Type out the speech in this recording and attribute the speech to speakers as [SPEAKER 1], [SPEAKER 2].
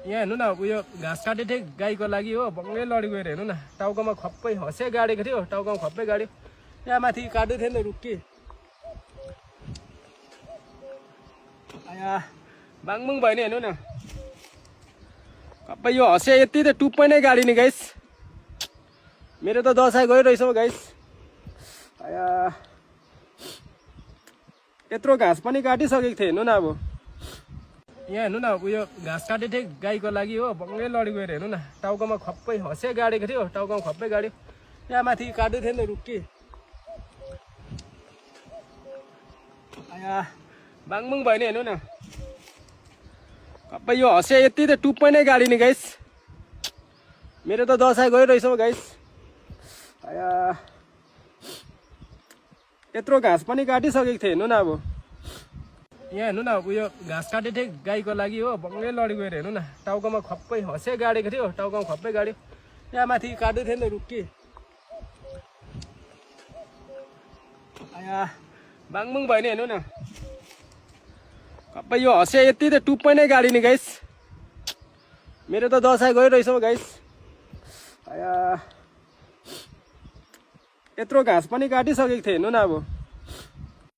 [SPEAKER 1] यहाँ हेर्नु न उयो घाँस काटे थिएँ गाईको लागि हो, बङ्गै लडी गएर हेर्नु न, टाउकोमा खप्पै हँसिया गाडेको थियो, टाउकोमा खप्पै गाड्यो। यहाँ माथि काट्दै थियो नि त रुखी, आया बाङबुङ भयो नि हेर्नु न, खप्पै यो हँसिया यति त टुप्पै नै गाडी नि गाइस। मेरो त दसाई गइरहेछ हौ गाइस। आया यत्रो घाँस पनि काटिसकेको थिएँ हेर्नु न। अब यहाँ हेर्नु न उयो घाँस काटे थिएँ गाईको लागि हो, बङ्गै लडी गएर हेर्नु न, टाउकोमा खप्पै हँसिया गाडेको थियो, टाउकोमा खप्पै गाड्यो। यहाँ माथि काट्दै थियो नि त रुखी, आया बाङबुङ भयो नि हेर्नु न, खप्पै यो हँसिया यति त टुप्पै नै गाडी नि गाइस। मेरो त दसाई गइरहेछ हौ गाइस। आया यत्रो घाँस पनि काटिसकेको थिएँ हेर्नु न। अब यहाँ हेर्नु न उयो घाँस काटे थिएँ गाईको लागि हो, बङ्गै लडी गएर हेर्नु न, टाउकोमा खप्पै हँसिया गाडेको थियो, टाउकोमा खप्पै गाड्यो। यहाँ माथि काट्दै थियो नि त रुखी, आया बाङबुङ भयो नि हेर्नु न, खप्पै यो हँसिया यति त टुप्पै नै गाडी नि गाइस। मेरो त दसाई गइरहेछ हौ गाइस। आया यत्रो घाँस पनि काटिसकेको थिएँ हेर्नु न। अब